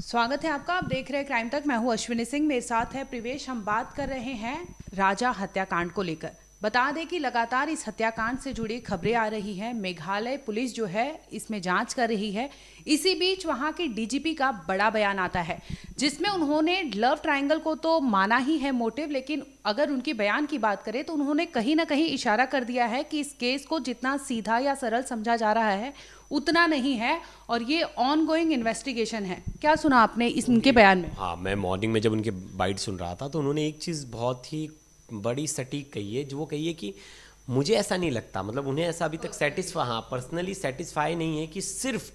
स्वागत है आपका। आप देख रहे हैं क्राइम तक। मैं हूं अश्विनी सिंह, मेरे साथ है प्रिवेश। हम बात कर रहे हैं राजा हत्याकांड को लेकर। बता दें कि लगातार इस हत्याकांड से जुड़ी खबरें आ रही हैं। मेघालय पुलिस जो है इसमें जांच कर रही है। इसी बीच वहां के डीजीपी का बड़ा बयान आता है जिसमें उन्होंने लव ट्रायंगल को तो माना ही है मोटिव, लेकिन अगर उनकी बयान की बात करें तो उन्होंने कहीं ना कहीं इशारा कर दिया है कि इस केस को जितना सीधा या सरल समझा जा रहा है उतना नहीं है और ये ऑन गोइंग इन्वेस्टिगेशन है। क्या सुना आपने इनके बयान में? हाँ, मैं मॉर्निंग में जब उनके बाइट सुन रहा था तो उन्होंने एक चीज़ बहुत ही बड़ी सटीक कही है, जो वो कही है कि मुझे ऐसा नहीं लगता, मतलब उन्हें ऐसा अभी तक पर्सनली सेटिस्फाई नहीं है कि सिर्फ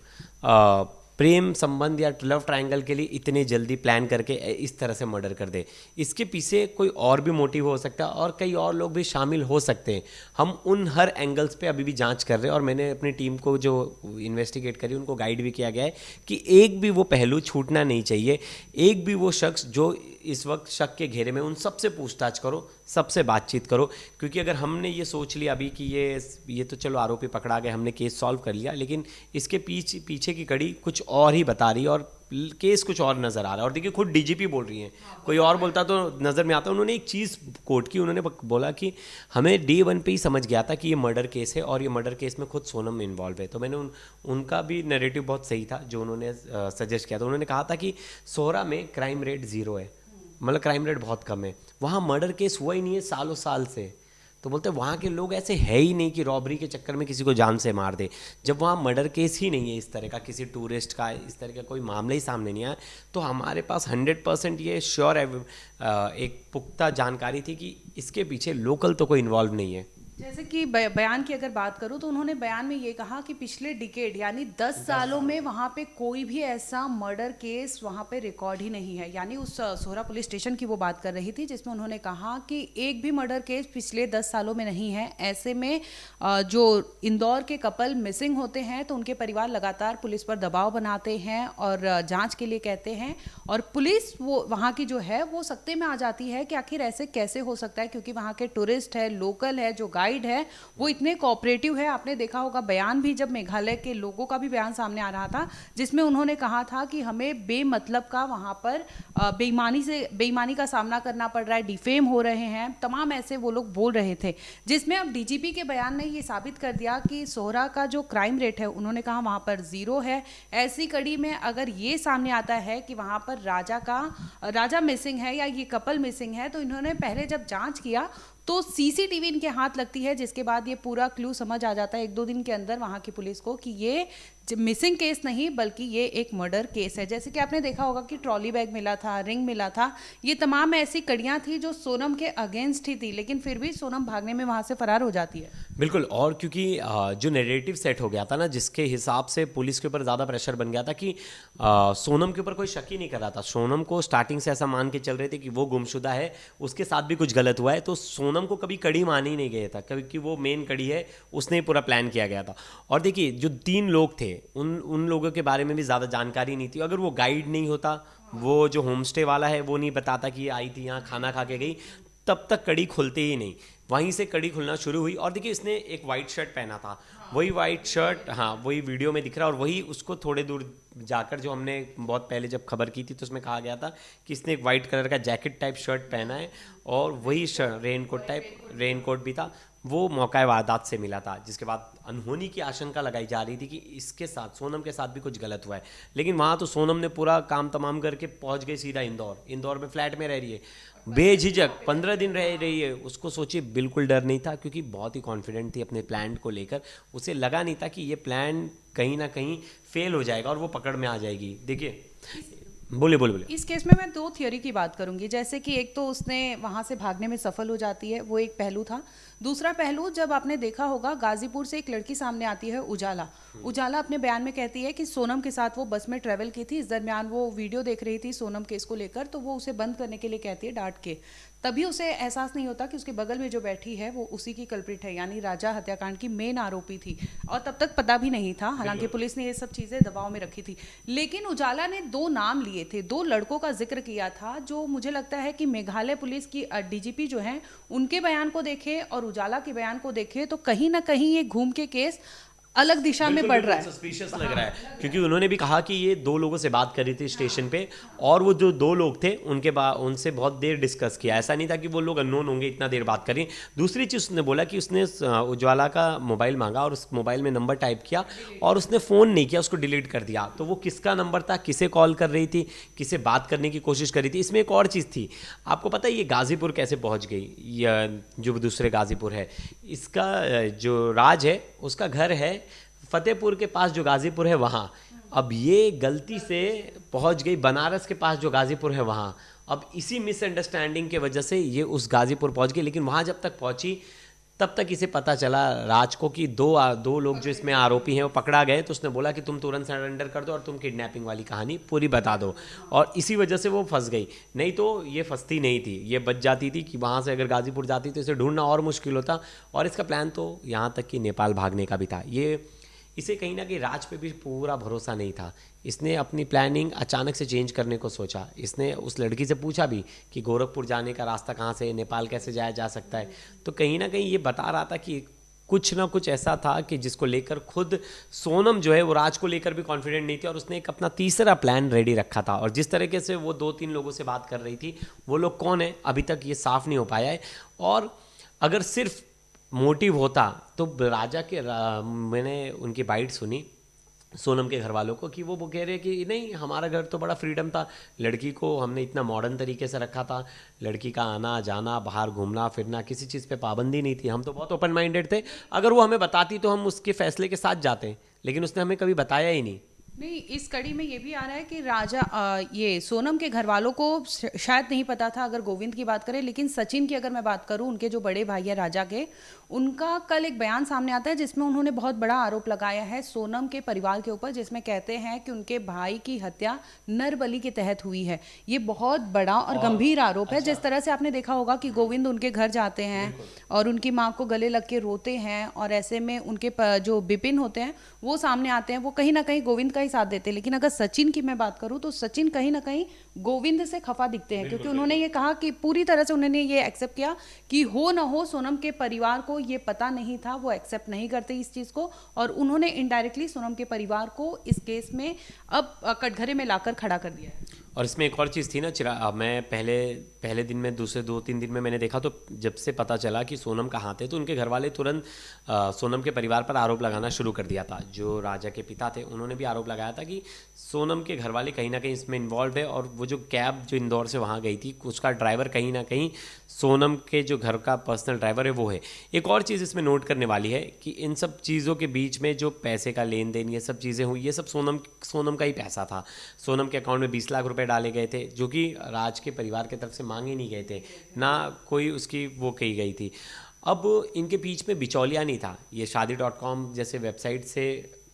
प्रेम संबंध या लव ट्रायंगल के लिए इतने जल्दी प्लान करके इस तरह से मर्डर कर दे। इसके पीछे कोई और भी मोटिव हो सकता है और कई और लोग भी शामिल हो सकते हैं। हम उन हर एंगल्स पे अभी भी जांच कर रहे हैं और मैंने अपनी टीम को जो इन्वेस्टिगेट करी उनको गाइड भी किया गया है कि एक भी वो पहलू छूटना नहीं चाहिए। एक भी वो शख्स जो इस वक्त शक के घेरे में, उन सबसे पूछताछ करो, सबसे बातचीत करो। क्योंकि अगर हमने ये सोच लिया अभी कि ये तो चलो आरोपी पकड़ा गया, हमने केस सॉल्व कर लिया, लेकिन इसके पीछे की कड़ी कुछ और ही बता रही है और केस कुछ और नज़र आ रहा है। और देखिए खुद डीजीपी बोल रही हैं, कोई और बोलता तो नज़र में आता। उन्होंने एक चीज़ कोट की, उन्होंने बोला कि हमें डे वन पे ही समझ गया था कि ये मर्डर केस है और ये मर्डर केस में खुद सोनम इन्वॉल्व है। तो मैंने उनका भी नैरेटिव बहुत सही था जो उन्होंने सजेस्ट किया था। उन्होंने कहा था कि सोहरा में क्राइम रेट 0 है, मतलब क्राइम रेट बहुत कम है, वहाँ मर्डर केस हुआ ही नहीं है सालों साल से। तो बोलते वहाँ के लोग ऐसे है ही नहीं कि रॉबरी के चक्कर में किसी को जान से मार दे। जब वहाँ मर्डर केस ही नहीं है इस तरह का, किसी टूरिस्ट का इस तरह का कोई मामला ही सामने नहीं आया, तो हमारे पास 100% ये श्योर है, एक पुख्ता जानकारी थी कि इसके पीछे लोकल तो कोई इन्वॉल्व नहीं है। जैसे कि बयान की अगर बात करूं तो उन्होंने बयान में ये कहा कि पिछले डिकेड यानी 10 सालों में वहां पे कोई भी ऐसा मर्डर केस वहां पे रिकॉर्ड ही नहीं है। यानी उस सोहरा पुलिस स्टेशन की वो बात कर रही थी जिसमें उन्होंने कहा कि एक भी मर्डर केस पिछले 10 सालों में नहीं है। ऐसे में जो इंदौर के कपल मिसिंग होते हैं तो उनके परिवार लगातार पुलिस पर दबाव बनाते हैं और जाँच के लिए कहते हैं और पुलिस वो वहाँ की जो है वो सख्ते में आ जाती है कि आखिर ऐसे कैसे हो सकता है, क्योंकि वहाँ के टूरिस्ट है, लोकल है, जो गाइड है वो इतने कोऑपरेटिव है। आपने देखा होगा बयान भी, जब मेघालय के लोगों का भी बयान सामने आ रहा था जिसमें उन्होंने कहा था कि हमें बेमतलब का वहाँ पर बेईमानी का सामना करना पड़ रहा है, डिफेम हो रहे हैं, तमाम ऐसे वो लोग बोल रहे थे। जिसमें अब डीजीपी के बयान ने ये साबित कर दिया कि सोहरा का जो क्राइम रेट है उन्होंने कहा वहाँ पर 0 है। ऐसी कड़ी में अगर ये सामने आता है कि वहाँ पर राजा मिसिंग है या ये कपल मिसिंग है, तो इन्होंने पहले जब जांच किया तो सीसीटीवी इनके हाथ लगती है, जिसके बाद ये पूरा क्लू समझ आ जाता है 1-2 दिन के अंदर वहाँ की पुलिस को कि ये मिसिंग केस नहीं बल्कि ये एक मर्डर केस है। जैसे कि आपने देखा होगा कि ट्रॉली बैग मिला था, रिंग मिला था, ये तमाम ऐसी कड़ियाँ थी जो सोनम के अगेंस्ट ही थी, लेकिन फिर भी सोनम भागने में वहाँ से फरार हो जाती है। बिल्कुल, और क्योंकि जो नैरेटिव सेट हो गया था ना, जिसके हिसाब से पुलिस के ऊपर ज़्यादा प्रेशर बन गया था कि सोनम के ऊपर कोई शक ही नहीं कर रहा था। सोनम को स्टार्टिंग से ऐसा मान के चल रहे थे कि वो गुमशुदा है, उसके साथ भी कुछ गलत हुआ है, तो सोनम को कभी कड़ी मान ही नहीं गया था, क्योंकि वो मेन कड़ी है, उसने ही पूरा प्लान किया गया था। और देखिए जो 3 लोग थे उन लोगों के बारे में भी ज़्यादा जानकारी नहीं थी। अगर वो गाइड नहीं होता, वो जो होम स्टे वाला है वो नहीं बताता कि आई थी यहाँ खाना खा के गई, तब तक कड़ी खुलती ही नहीं। वहीं से कड़ी खुलना शुरू हुई। और देखिए इसने एक वाइट शर्ट पहना था, वही वाइट शर्ट, हाँ वही वीडियो में दिख रहा है, और वही उसको थोड़े दूर जाकर, जो हमने बहुत पहले जब खबर की थी तो उसमें कहा गया था कि इसने एक वाइट कलर का जैकेट टाइप शर्ट पहना है और वही रेनकोट भी था। वो मौका वारदात से मिला था, जिसके बाद अनहोनी की आशंका लगाई जा रही थी कि इसके साथ, सोनम के साथ भी कुछ गलत हुआ है। लेकिन वहाँ तो सोनम ने पूरा काम तमाम करके पहुँच गई सीधा इंदौर में फ्लैट में रह रही है, बेझिझक 15 दिन रह रही है। उसको सोचिए बिल्कुल डर नहीं था, क्योंकि बहुत ही कॉन्फिडेंट थी अपने प्लान को लेकर। उसे लगा नहीं था कि ये प्लान कहीं ना कहीं फेल हो जाएगा और वो पकड़ में आ जाएगी। देखिए, बोले इस केस में मैं 2 थियोरी की बात करूंगी। जैसे कि एक तो उसने वहां से भागने में सफल हो जाती है, वो एक पहलू था। दूसरा पहलू, जब आपने देखा होगा गाजीपुर से एक लड़की सामने आती है, उजाला अपने बयान में कहती है कि सोनम के साथ वो बस में ट्रेवल की थी। इस दरमियान वो वीडियो देख रही थी सोनम केस को लेकर, तो वो उसे बंद करने के लिए कहती है डांट के। तभी उसे एहसास नहीं होता कि उसके बगल में जो बैठी है वो उसी की कल्प्रिट है, यानी राजा हत्याकांड की मेन आरोपी थी। और तब तक पता भी नहीं था, हालांकि पुलिस ने ये सब चीज़ें दबाव में रखी थी। लेकिन उजाला ने 2 नाम लिए थे, 2 लड़कों का जिक्र किया था, जो मुझे लगता है कि मेघालय पुलिस की डीजीपी जो हैं उनके बयान को देखे और उजाला के बयान को देखे तो कहीं ना कहीं ये घूम के केस अलग दिशा में बढ़ रहा है। सस्पिशियस लग रहा है, क्योंकि उन्होंने भी कहा कि ये 2 लोगों से बात कर रही थी स्टेशन पे, और वो जो 2 लोग थे उनसे बहुत देर डिस्कस किया। ऐसा नहीं था कि वो लोग अननोन होंगे इतना देर बात करें। दूसरी चीज़ उसने बोला कि उसने उज्ज्वला का मोबाइल मांगा और उस मोबाइल में नंबर टाइप किया और उसने फ़ोन नहीं किया, उसको डिलीट कर दिया। तो वो किसका नंबर था, किसे कॉल कर रही थी, किसे बात करने की कोशिश कर रही थी। इसमें एक और चीज़ थी, आपको पता है ये गाज़ीपुर कैसे पहुंच गई, या जो दूसरे गाज़ीपुर है, इसका जो राज है उसका घर है फतेहपुर के पास, जो गाज़ीपुर है वहाँ। अब ये गलती से पहुँच गई बनारस के पास, जो गाज़ीपुर है वहाँ। अब इसी मिसअंडरस्टैंडिंग के वजह से ये उस गाज़ीपुर पहुँच गई, लेकिन वहाँ जब तक पहुँची तब तक इसे पता चला राज को कि दो लोग जो इसमें आरोपी हैं वो पकड़ा गए। तो उसने बोला कि तुम तुरंत सरेंडर कर दो और तुम किडनैपिंग वाली कहानी पूरी बता दो, और इसी वजह से वो फंस गई। नहीं तो ये फंसती नहीं थी, ये बच जाती थी कि वहाँ से अगर गाज़ीपुर जाती तो इसे ढूंढना और मुश्किल होता। और इसका प्लान तो यहाँ तक कि नेपाल भागने का भी था। इसे कहीं ना कहीं राज पे भी पूरा भरोसा नहीं था। इसने अपनी प्लानिंग अचानक से चेंज करने को सोचा। इसने उस लड़की से पूछा भी कि गोरखपुर जाने का रास्ता कहाँ से, नेपाल कैसे जाया जा सकता है। तो कहीं ना कहीं ये बता रहा था कि कुछ ना कुछ ऐसा था कि जिसको लेकर खुद सोनम जो है वो राज को लेकर भी कॉन्फिडेंट नहीं थी, और उसने एक अपना तीसरा प्लान रेडी रखा था। और जिस तरीके से वो 2-3 लोगों से बात कर रही थी, वो लोग कौन है अभी तक ये साफ नहीं हो पाया है। और अगर सिर्फ मोटिव होता तो मैंने उनकी बाइट सुनी सोनम के घर वालों को कि वो कह रहे कि नहीं, हमारा घर तो बड़ा फ्रीडम था, लड़की को हमने इतना मॉडर्न तरीके से रखा था, लड़की का आना जाना, बाहर घूमना फिरना, किसी चीज़ पे पाबंदी नहीं थी, हम तो बहुत ओपन माइंडेड थे। अगर वो हमें बताती तो हम उसके फैसले के साथ जाते, लेकिन उसने हमें कभी बताया ही नहीं। नहीं, इस कड़ी में ये भी आ रहा है कि ये सोनम के घर वालों को शायद नहीं पता था, अगर गोविंद की बात करें। लेकिन सचिन की अगर मैं बात करूं, उनके जो बड़े भाई है राजा के, उनका कल एक बयान सामने आता है जिसमें उन्होंने बहुत बड़ा आरोप लगाया है सोनम के परिवार के ऊपर, जिसमें कहते हैं कि उनके भाई की हत्या नरबली के तहत हुई है। ये बहुत बड़ा और गंभीर आरोप है। जिस तरह से आपने देखा होगा कि गोविंद उनके घर जाते हैं और उनकी माँ को गले लग के रोते हैं, और ऐसे में उनके जो बिपिन होते हैं वो सामने आते हैं, वो कहीं ना कहीं गोविंद का ही साथ देते हैं। लेकिन अगर सचिन की मैं बात करूं तो सचिन कहीं ना कहीं गोविंद से खफा दिखते हैं, क्योंकि उन्होंने ये कहा कि पूरी तरह से उन्होंने ये एक्सेप्ट किया कि हो ना हो सोनम के परिवार को ये पता नहीं था, वो एक्सेप्ट नहीं करते इस चीज को, और उन्होंने इनडायरेक्टली सोनम के परिवार को इस केस में अब कटघरे में लाकर खड़ा कर दिया है। और इसमें एक और चीज़ थी ना, मैं पहले दिन में, दूसरे 2-3 दिन में मैंने देखा, तो जब से पता चला कि सोनम कहाँ थे तो उनके घर वाले तुरंत सोनम के परिवार पर आरोप लगाना शुरू कर दिया था। जो राजा के पिता थे उन्होंने भी आरोप लगाया था कि सोनम के घर वाले कहीं ना कहीं इसमें इन्वॉल्व है, और वो जो कैब जो इंदौर से वहाँ गई थी उसका ड्राइवर कहीं ना कहीं सोनम के जो घर का पर्सनल ड्राइवर है वो है। एक और चीज़ इसमें नोट करने वाली है कि इन सब चीज़ों के बीच में जो पैसे का लेन देन, ये सब चीज़ें हुई, ये सब सोनम का ही पैसा था। सोनम के अकाउंट में 20 लाख रुपए डाले गए थे, जो कि राज के परिवार की तरफ से मांगे नहीं गए थे, ना कोई उसकी वो कही गई थी। अब इनके बीच में बिचौलिया नहीं था। ये शादी.com जैसे वेबसाइट से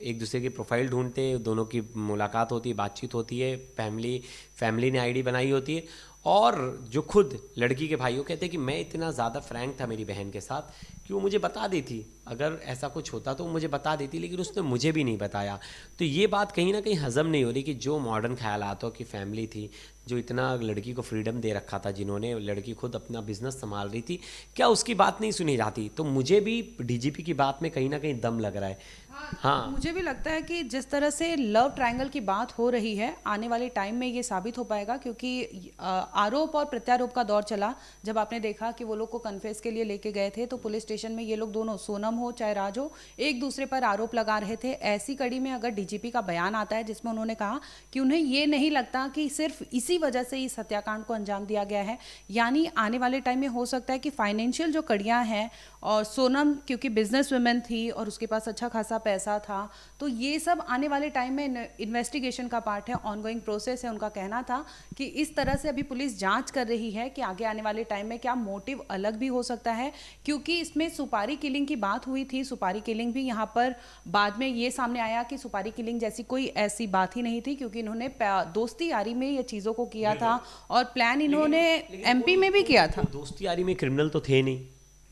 एक दूसरे की प्रोफाइल ढूंढते, दोनों की मुलाकात होती है, बातचीत होती है, फैमिली ने आईडी बनाई होती है, और जो खुद लड़की के भाइयों कहते हैं कि मैं इतना ज़्यादा फ्रैंक था मेरी बहन के साथ कि वो मुझे बता देती, अगर ऐसा कुछ होता तो वो मुझे बता देती, लेकिन उसने मुझे भी नहीं बताया। तो ये बात कहीं ना कहीं हज़म नहीं हो रही कि जो मॉडर्न ख्यालातों की फैमिली थी, जो इतना लड़की को फ्रीडम दे रखा था, जिन्होंने, लड़की खुद अपना बिजनेस संभाल रही थी, क्या उसकी बात नहीं सुनी जाती। तो मुझे भी डीजीपी की बात में कहीं ना कहीं दम लग रहा है। हाँ, मुझे भी लगता है कि जिस तरह से लव ट्रायंगल की बात हो रही है, आने वाले टाइम में ये साबित हो पाएगा, क्योंकि आरोप और प्रत्यारोप का दौर चला। जब आपने देखा कि वो लोग को कन्फेस के लिए लेके गए थे तो पुलिस स्टेशन में ये लोग दोनों, सोनम हो चाहे राज हो, एक दूसरे पर आरोप लगा रहे थे। ऐसी कड़ी में अगर डीजीपी का बयान आता है जिसमें उन्होंने कहा कि उन्हें ये नहीं लगता कि सिर्फ इसी वजह से इस हत्याकांड को अंजाम दिया गया है, यानी आने वाले टाइम में हो सकता है कि फाइनेंशियल जो कड़ियाँ हैं, और सोनम क्योंकि बिजनेस वुमेन थी और उसके पास अच्छा खासा पैसा था, तो ये सब आने वाले टाइम में इन्वेस्टिगेशन का पार्ट है, ऑनगोइंग प्रोसेस है। उनका कहना था कि इस तरह से अभी पुलिस जांच कर रही है कि आगे आने वाले टाइम में क्या मोटिव अलग भी हो सकता है, क्योंकि इसमें सुपारी किलिंग की बात हुई थी। सुपारी किलिंग भी यहाँ पर बाद में ये सामने आया कि सुपारी किलिंग जैसी कोई ऐसी बात ही नहीं थी, क्योंकि इन्होंने दोस्ती यारी में ये चीज़ों को किया था, और प्लान इन्होंने एमपी में भी किया था। दोस्ती यारी में क्रिमिनल तो थे नहीं,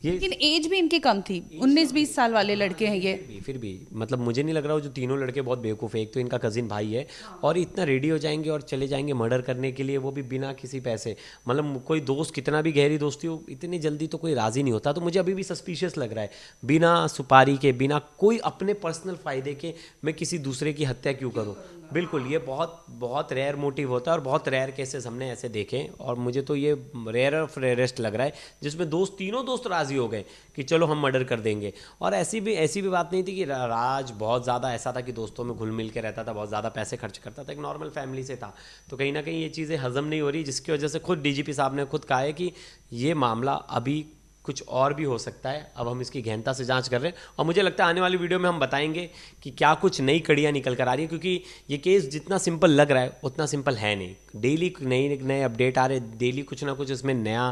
ये लेकिन एज भी इनकी कम थी, 19-20 साल वाले लड़के हैं ये। फिर भी मतलब मुझे नहीं लग रहा वो जो तीनों लड़के बहुत बेवकूफ़ है। एक तो इनका कजिन भाई है और इतना रेडी हो जाएंगे और चले जाएंगे मर्डर करने के लिए, वो भी बिना किसी पैसे। मतलब कोई दोस्त कितना भी गहरी दोस्ती हो, इतनी जल्दी तो कोई राज़ी नहीं होता। तो मुझे अभी भी सस्पिशियस लग रहा है, बिना सुपारी के, बिना कोई अपने पर्सनल फ़ायदे के मैं किसी दूसरे की हत्या क्यों करूँ। बिल्कुल, ये बहुत बहुत रेयर मोटिव होता है और बहुत रेयर केसेस हमने ऐसे देखे हैं। और मुझे तो ये रेयर ऑफ रेयरेस्ट लग रहा है जिसमें तीनों दोस्त राज़ी हो गए कि चलो हम मर्डर कर देंगे। और ऐसी भी बात नहीं थी कि राज बहुत ज़्यादा ऐसा था कि दोस्तों में घुल मिल के रहता था, बहुत ज़्यादा पैसे खर्च करता था, एक नॉर्मल फैमिली से था। तो कहीं ना कहीं ये चीज़ें हजम नहीं हो रही, जिसकी वजह से खुद डीजीपी साहब ने खुद कहा है कि ये मामला अभी कुछ और भी हो सकता है। अब हम इसकी गहनता से जांच कर रहे हैं और मुझे लगता है आने वाली वीडियो में हम बताएंगे कि क्या कुछ नई कड़ियाँ निकल कर आ रही है, क्योंकि ये केस जितना सिंपल लग रहा है उतना सिंपल है नहीं। डेली नए अपडेट आ रहे हैं, डेली कुछ ना कुछ इसमें नया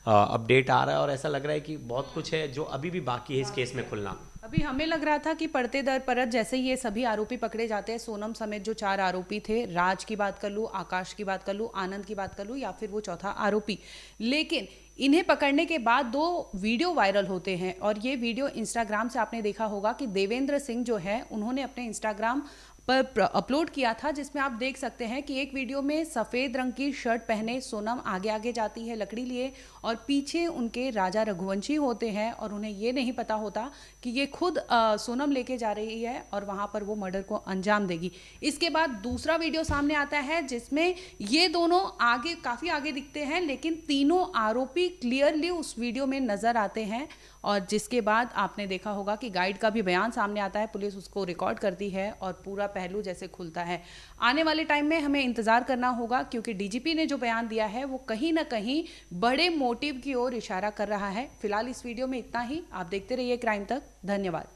अपडेट आ रहा है और ऐसा लग रहा है कि बहुत कुछ है जो अभी भी बाकी है इस केस में खुलना। अभी हमें लग रहा था कि पड़ते दर परत जैसे ये सभी आरोपी पकड़े जाते हैं, सोनम समेत जो 4 आरोपी थे, राज की बात कर लूँ, आकाश की बात कर लूँ, आनंद की बात कर लूँ या फिर वो चौथा आरोपी, लेकिन इन्हें पकड़ने के बाद 2 वीडियो वायरल होते हैं। और ये वीडियो इंस्टाग्राम से आपने देखा होगा कि देवेंद्र सिंह जो है उन्होंने अपने इंस्टाग्राम पर अपलोड किया था, जिसमें आप देख सकते हैं कि एक वीडियो में सफ़ेद रंग की शर्ट पहने सोनम आगे आगे जाती है लकड़ी लिए और पीछे उनके राजा रघुवंशी होते हैं और उन्हें ये नहीं पता होता कि ये खुद सोनम लेके जा रही है और वहाँ पर वो मर्डर को अंजाम देगी। इसके बाद दूसरा वीडियो सामने आता है जिसमें ये दोनों आगे काफ़ी आगे दिखते हैं, लेकिन तीनों आरोपी क्लियरली उस वीडियो में नज़र आते हैं। और जिसके बाद आपने देखा होगा कि गाइड का भी बयान सामने आता है, पुलिस उसको रिकॉर्ड करती है और पूरा पहलू जैसे खुलता है। आने वाले टाइम में हमें इंतजार करना होगा, क्योंकि डीजीपी ने जो बयान दिया है वो कहीं ना कहीं बड़े मोटिव की ओर इशारा कर रहा है। फिलहाल इस वीडियो में इतना ही। आप देखते रहिए क्राइम तक। धन्यवाद।